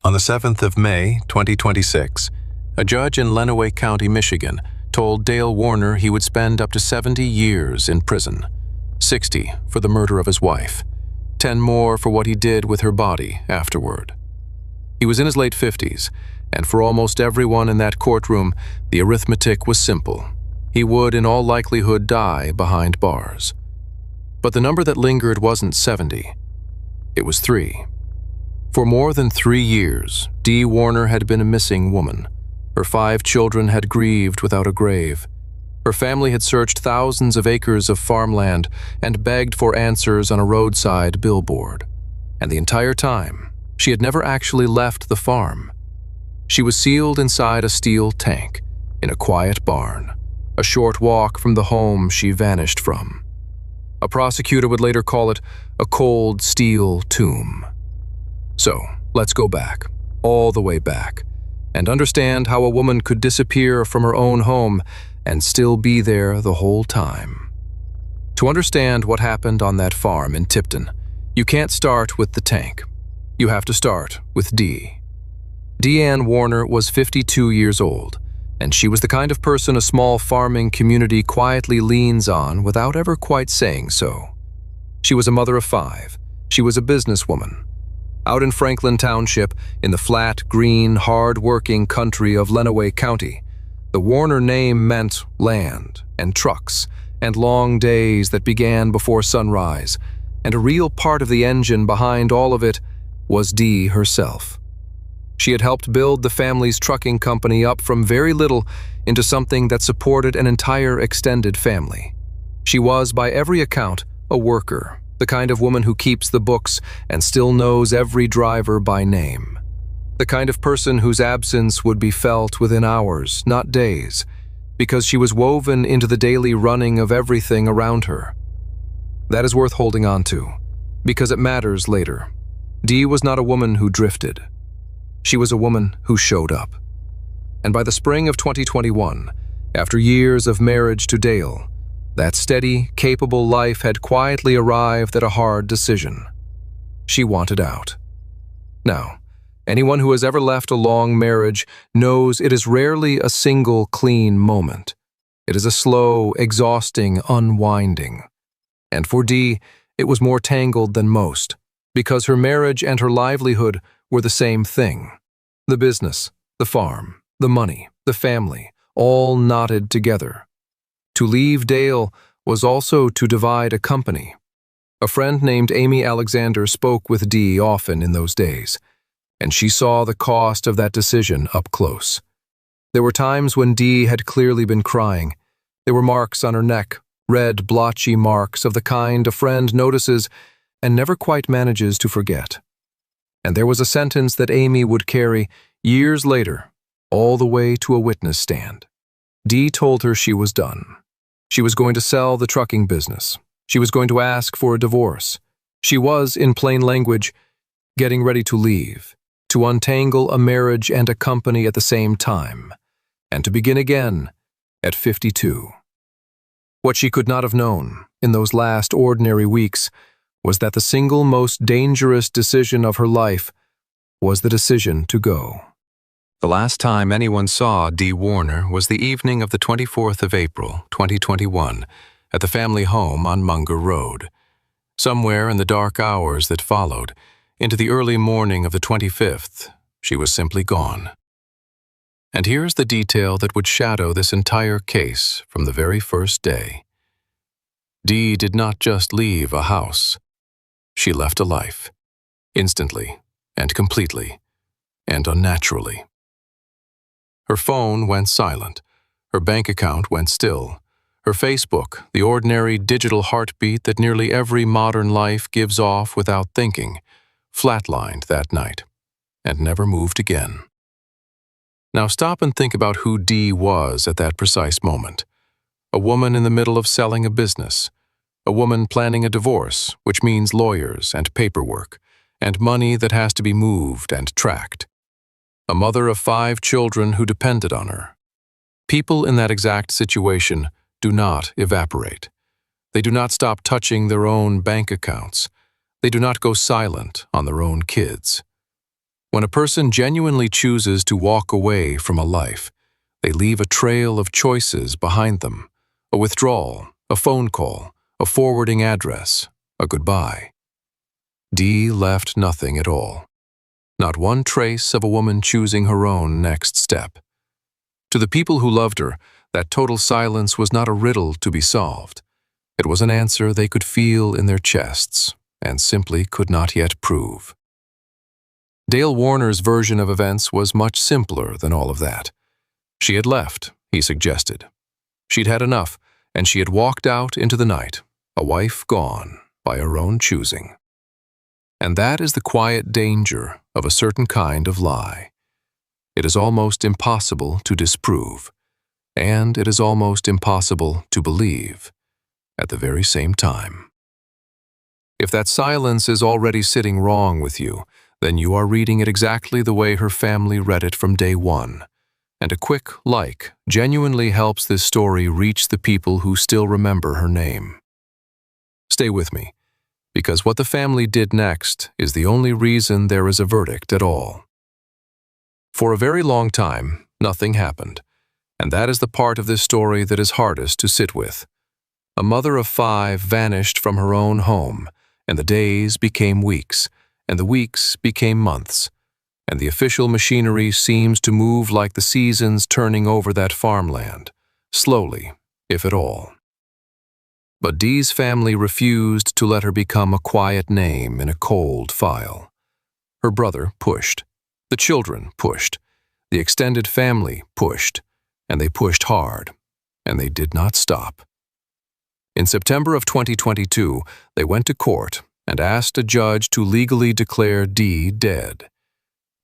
On the 7th of May, 2026, a judge in Lenawee County, Michigan, told Dale Warner he would spend up to 70 years in prison, 60 for the murder of his wife, 10 more for what he did with her body afterward. He was in his late 50s, and for almost everyone in that courtroom, the arithmetic was simple. He would, in all likelihood, die behind bars. But the number that lingered wasn't 70. It was 3. For more than 3 years, Dee Warner had been a missing woman. Her 5 children had grieved without a grave. Her family had searched thousands of acres of farmland and begged for answers on a roadside billboard. And the entire time, she had never actually left the farm. She was sealed inside a steel tank, in a quiet barn, a short walk from the home she vanished from. A prosecutor would later call it a cold steel tomb. So, let's go back, all the way back, and understand how a woman could disappear from her own home and still be there the whole time. To understand what happened on that farm in Tipton, you can't start with the tank. You have to start with Dee. Deanne Warner was 52 years old, and she was the kind of person a small farming community quietly leans on without ever quite saying so. She was a mother of 5. She was a businesswoman. Out in Franklin Township, in the flat, green, hard-working country of Lenawee County, the Warner name meant land and trucks and long days that began before sunrise, and a real part of the engine behind all of it was Dee herself. She had helped build the family's trucking company up from very little into something that supported an entire extended family. She was, by every account, a worker, the kind of woman who keeps the books and still knows every driver by name. The kind of person whose absence would be felt within hours, not days, because she was woven into the daily running of everything around her. That is worth holding on to, because it matters later. Dee was not a woman who drifted. She was a woman who showed up. And by the spring of 2021, after years of marriage to Dale, that steady, capable life had quietly arrived at a hard decision. She wanted out. Now, anyone who has ever left a long marriage knows it is rarely a single clean moment. It is a slow, exhausting unwinding. And for Dee, it was more tangled than most, because her marriage and her livelihood were the same thing. The business, the farm, the money, the family, all knotted together. To leave Dale was also to divide a company. A friend named Amy Alexander spoke with Dee often in those days, and she saw the cost of that decision up close. There were times when Dee had clearly been crying. There were marks on her neck, red, blotchy marks of the kind a friend notices and never quite manages to forget. And there was a sentence that Amy would carry years later, all the way to a witness stand. Dee told her she was done. She was going to sell the trucking business. She was going to ask for a divorce. She was, in plain language, getting ready to leave, to untangle a marriage and a company at the same time, and to begin again at 52. What she could not have known in those last ordinary weeks was that the single most dangerous decision of her life was the decision to go. The last time anyone saw Dee Warner was the evening of the 24th of April, 2021, at the family home on Munger Road. Somewhere in the dark hours that followed, into the early morning of the 25th, she was simply gone. And here's the detail that would shadow this entire case from the very first day. Dee did not just leave a house. She left a life, instantly and completely and unnaturally. Her phone went silent. Her bank account went still. Her Facebook, the ordinary digital heartbeat that nearly every modern life gives off without thinking, flatlined that night and never moved again. Now stop and think about who Dee was at that precise moment. A woman in the middle of selling a business. A woman planning a divorce, which means lawyers and paperwork, and money that has to be moved and tracked. A mother of 5 children who depended on her. People in that exact situation do not evaporate. They do not stop touching their own bank accounts. They do not go silent on their own kids. When a person genuinely chooses to walk away from a life, they leave a trail of choices behind them: a withdrawal, a phone call, a forwarding address, a goodbye. Dee left nothing at all. Not one trace of a woman choosing her own next step. To the people who loved her, that total silence was not a riddle to be solved. It was an answer they could feel in their chests and simply could not yet prove. Dale Warner's version of events was much simpler than all of that. She had left, he suggested. She'd had enough, and she had walked out into the night, a wife gone by her own choosing. And that is the quiet danger of a certain kind of lie. It is almost impossible to disprove, and it is almost impossible to believe at the very same time. If that silence is already sitting wrong with you, then you are reading it exactly the way her family read it from day one. And a quick like genuinely helps this story reach the people who still remember her name. Stay with me, because what the family did next is the only reason there is a verdict at all. For a very long time, nothing happened, and that is the part of this story that is hardest to sit with. A mother of 5 vanished from her own home, and the days became weeks, and the weeks became months, and the official machinery seems to move like the seasons turning over that farmland, slowly, if at all. But Dee's family refused to let her become a quiet name in a cold file. Her brother pushed. The children pushed. The extended family pushed. And they pushed hard. And they did not stop. In September of 2022, they went to court and asked a judge to legally declare Dee dead.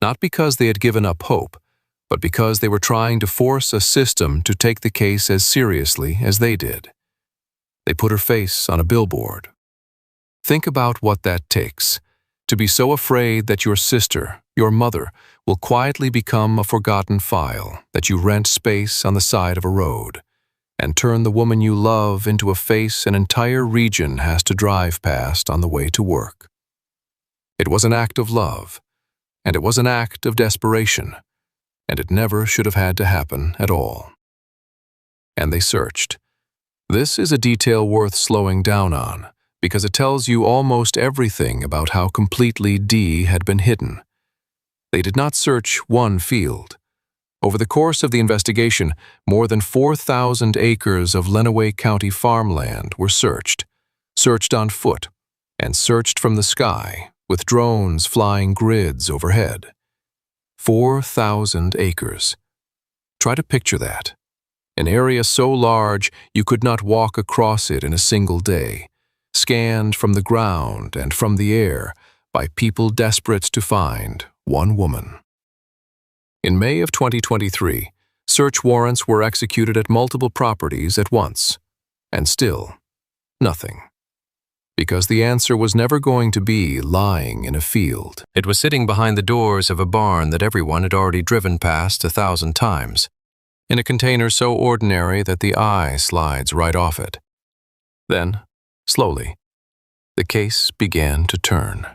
Not because they had given up hope, but because they were trying to force a system to take the case as seriously as they did. They put her face on a billboard. Think about what that takes, to be so afraid that your sister, your mother, will quietly become a forgotten file that you rent space on the side of a road, and turn the woman you love into a face an entire region has to drive past on the way to work. It was an act of love, and it was an act of desperation, and it never should have had to happen at all. And they searched. This is a detail worth slowing down on, because it tells you almost everything about how completely Dee had been hidden. They did not search one field. Over the course of the investigation, more than 4,000 acres of Lenawee County farmland were searched on foot, and searched from the sky, with drones flying grids overhead. 4,000 acres. Try to picture that. An area so large you could not walk across it in a single day, scanned from the ground and from the air by people desperate to find one woman. In May of 2023, search warrants were executed at multiple properties at once, and still, nothing. Because the answer was never going to be lying in a field. It was sitting behind the doors of a barn that everyone had already driven past 1,000 times, in a container so ordinary that the eye slides right off it. Then, slowly, the case began to turn.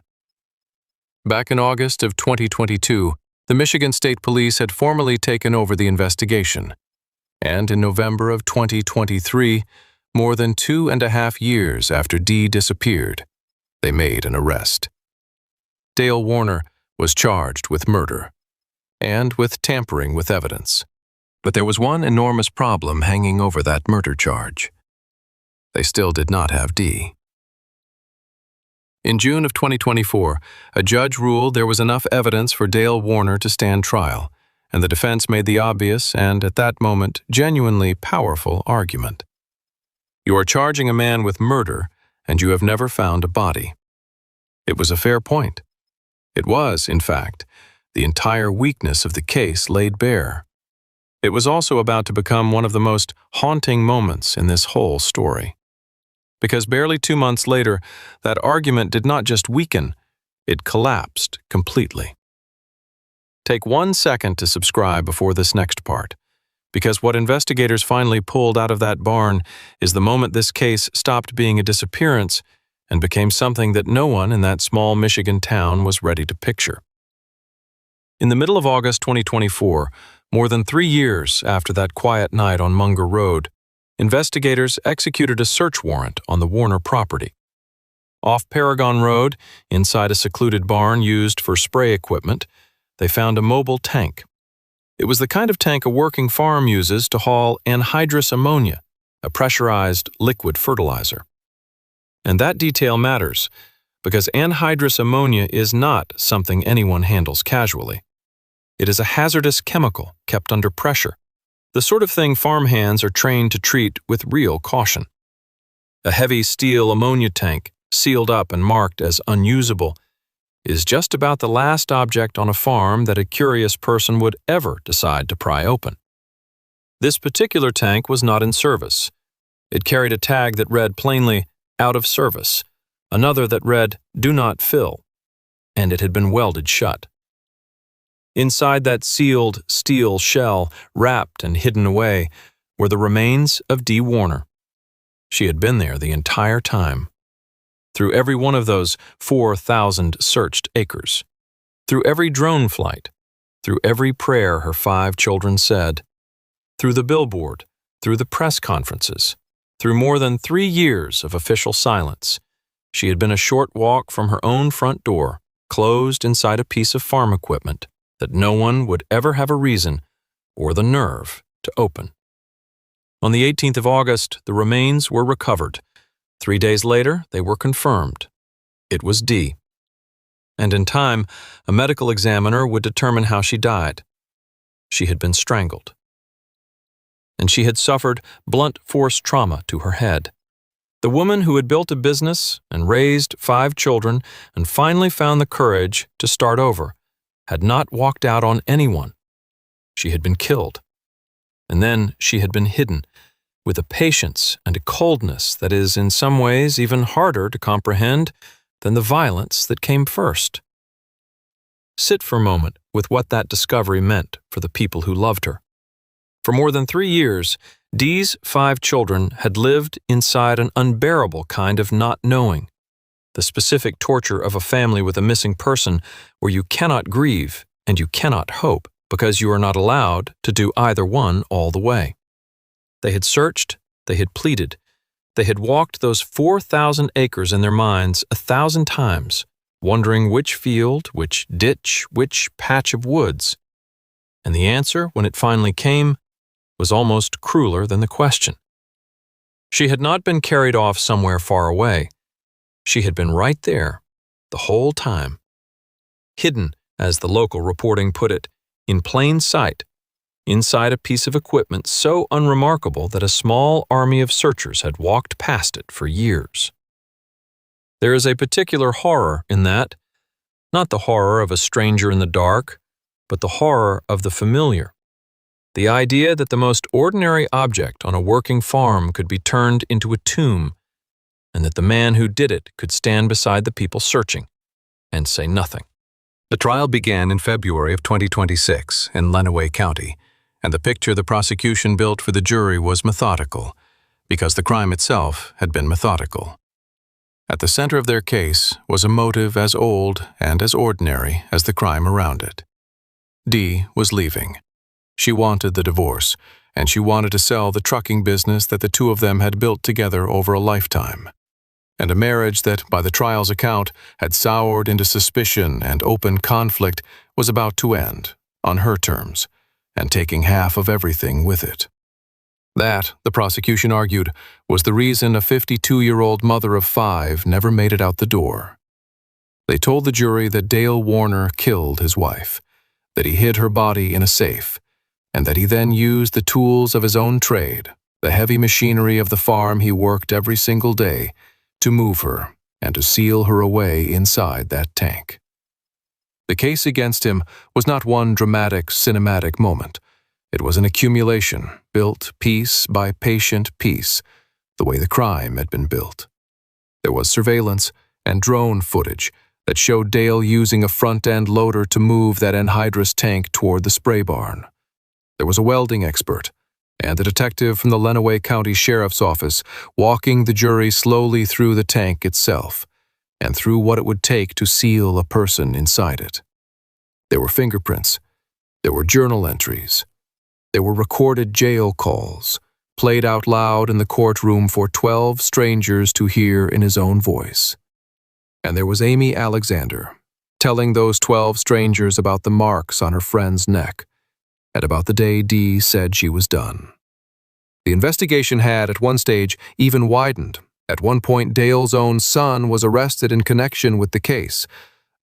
Back in August of 2022, the Michigan State Police had formally taken over the investigation, and in November of 2023, more than 2.5 years after Dee disappeared, they made an arrest. Dale Warner was charged with murder and with tampering with evidence. But there was one enormous problem hanging over that murder charge. They still did not have Dee. In June of 2024, a judge ruled there was enough evidence for Dale Warner to stand trial, and the defense made the obvious and, at that moment, genuinely powerful argument. You are charging a man with murder, and you have never found a body. It was a fair point. It was, in fact, the entire weakness of the case laid bare. It was also about to become one of the most haunting moments in this whole story. Because barely 2 months later, that argument did not just weaken, it collapsed completely. Take 1 second to subscribe before this next part, because what investigators finally pulled out of that barn is the moment this case stopped being a disappearance and became something that no one in that small Michigan town was ready to picture. In the middle of August 2024, more than 3 years after that quiet night on Munger Road, investigators executed a search warrant on the Warner property. Off Paragon Road, inside a secluded barn used for spray equipment, they found a mobile tank. It was the kind of tank a working farm uses to haul anhydrous ammonia, a pressurized liquid fertilizer. And that detail matters, because anhydrous ammonia is not something anyone handles casually. It is a hazardous chemical kept under pressure, the sort of thing farm hands are trained to treat with real caution. A heavy steel ammonia tank, sealed up and marked as unusable, is just about the last object on a farm that a curious person would ever decide to pry open. This particular tank was not in service. It carried a tag that read plainly, "Out of service," another that read, "Do not fill," and it had been welded shut. Inside that sealed steel shell, wrapped and hidden away, were the remains of Dee Warner. She had been there the entire time. Through every one of those 4,000 searched acres. Through every drone flight. Through every prayer her 5 children said. Through the billboard. Through the press conferences. Through more than 3 years of official silence. She had been a short walk from her own front door, closed inside a piece of farm equipment that no one would ever have a reason or the nerve to open. On the 18th of August, the remains were recovered. 3 days later, they were confirmed. It was Dee. And in time, a medical examiner would determine how she died. She had been strangled. And she had suffered blunt force trauma to her head. The woman who had built a business and raised 5 children and finally found the courage to start over had not walked out on anyone. She had been killed. And then she had been hidden, with a patience and a coldness that is in some ways even harder to comprehend than the violence that came first. Sit for a moment with what that discovery meant for the people who loved her. For more than 3 years, Dee's 5 children had lived inside an unbearable kind of not knowing, the specific torture of a family with a missing person where you cannot grieve and you cannot hope because you are not allowed to do either one all the way. They had searched, they had pleaded, they had walked those 4,000 acres in their minds 1,000 times, wondering which field, which ditch, which patch of woods. And the answer, when it finally came, was almost crueler than the question. She had not been carried off somewhere far away. She had been right there, the whole time. Hidden, as the local reporting put it, in plain sight, inside a piece of equipment so unremarkable that a small army of searchers had walked past it for years. There is a particular horror in that, not the horror of a stranger in the dark, but the horror of the familiar. The idea that the most ordinary object on a working farm could be turned into a tomb, and that the man who did it could stand beside the people searching and say nothing. The trial began in February of 2026 in Lenawee County, and the picture the prosecution built for the jury was methodical, because the crime itself had been methodical. At the center of their case was a motive as old and as ordinary as the crime around it. Dee was leaving. She wanted the divorce, and she wanted to sell the trucking business that the two of them had built together over a lifetime. And a marriage that, by the trial's account, had soured into suspicion and open conflict was about to end, on her terms, and taking half of everything with it. That, the prosecution argued, was the reason a 52-year-old mother of 5 never made it out the door. They told the jury that Dale Warner killed his wife, that he hid her body in a safe, and that he then used the tools of his own trade, the heavy machinery of the farm he worked every single day, to move her and to seal her away inside that tank. The case against him was not one dramatic, cinematic moment. It was an accumulation, built piece by patient piece, the way the crime had been built. There was surveillance and drone footage that showed Dale using a front-end loader to move that anhydrous tank toward the spray barn. There was a welding expert, and a detective from the Lenawee County Sheriff's Office walking the jury slowly through the tank itself, and through what it would take to seal a person inside it. There were fingerprints. There were journal entries. There were recorded jail calls, played out loud in the courtroom for 12 strangers to hear in his own voice. And there was Amy Alexander, telling those 12 strangers about the marks on her friend's neck, and about the day Dee said she was done. The investigation had, at one stage, even widened. At one point, Dale's own son was arrested in connection with the case,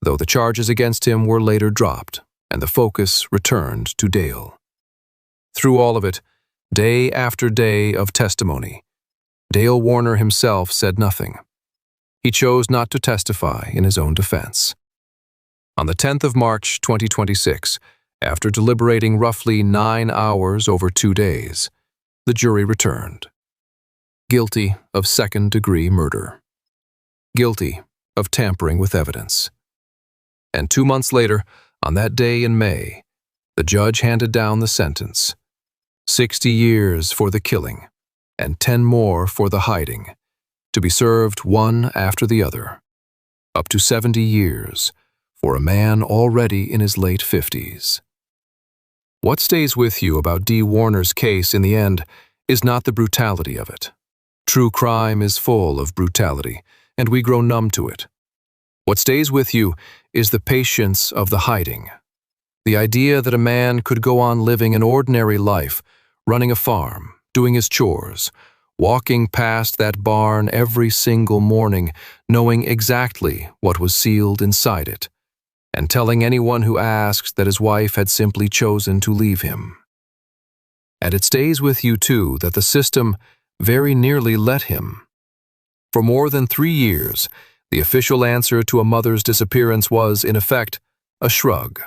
though the charges against him were later dropped, and the focus returned to Dale. Through all of it, day after day of testimony, Dale Warner himself said nothing. He chose not to testify in his own defense. On the 10th of March, 2026, after deliberating roughly 9 hours over 2 days, the jury returned. Guilty of second-degree murder. Guilty of tampering with evidence. And 2 months later, on that day in May, the judge handed down the sentence: 60 years for the killing, and 10 more for the hiding, to be served one after the other. Up to 70 years for a man already in his late 50s. What stays with you about Dee Warner's case in the end is not the brutality of it. True crime is full of brutality, and we grow numb to it. What stays with you is the patience of the hiding. The idea that a man could go on living an ordinary life, running a farm, doing his chores, walking past that barn every single morning, knowing exactly what was sealed inside it, and telling anyone who asked that his wife had simply chosen to leave him. And it stays with you, too, that the system very nearly let him. For more than 3 years, the official answer to a mother's disappearance was, in effect, a shrug.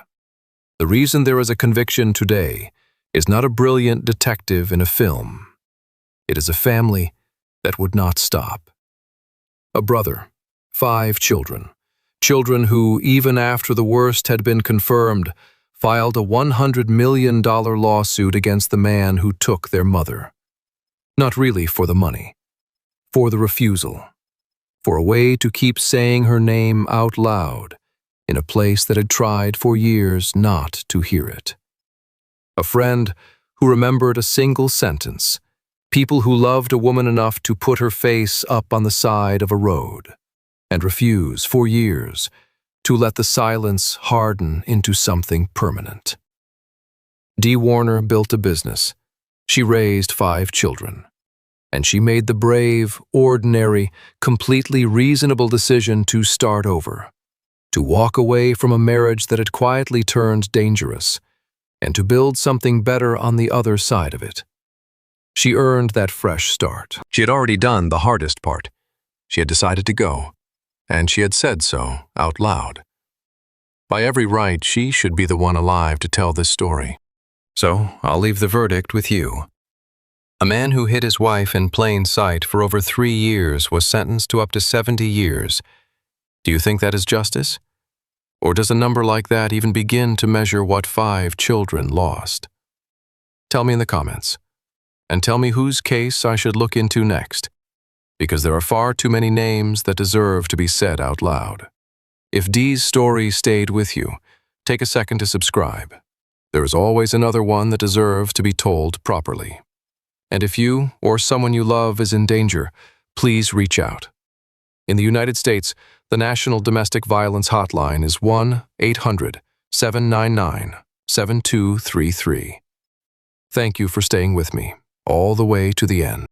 The reason there is a conviction today is not a brilliant detective in a film. It is a family that would not stop. A brother, 5 children. Children who, even after the worst had been confirmed, filed a $100 million lawsuit against the man who took their mother. Not really for the money, for the refusal, for a way to keep saying her name out loud in a place that had tried for years not to hear it. A friend who remembered a single sentence: people who loved a woman enough to put her face up on the side of a road, and refuse, for years, to let the silence harden into something permanent. Dee Warner built a business. She raised 5 children. And she made the brave, ordinary, completely reasonable decision to start over, to walk away from a marriage that had quietly turned dangerous, and to build something better on the other side of it. She earned that fresh start. She had already done the hardest part. She had decided to go, and she had said so out loud. By every right, she should be the one alive to tell this story. So I'll leave the verdict with you. A man who hid his wife in plain sight for over 3 years was sentenced to up to 70 years. Do you think that is justice? Or does a number like that even begin to measure what 5 children lost? Tell me in the comments. And tell me whose case I should look into next, because there are far too many names that deserve to be said out loud. If Dee's story stayed with you, take a second to subscribe. There is always another one that deserves to be told properly. And if you or someone you love is in danger, please reach out. In the United States, the National Domestic Violence Hotline is 1-800-799-7233. Thank you for staying with me all the way to the end.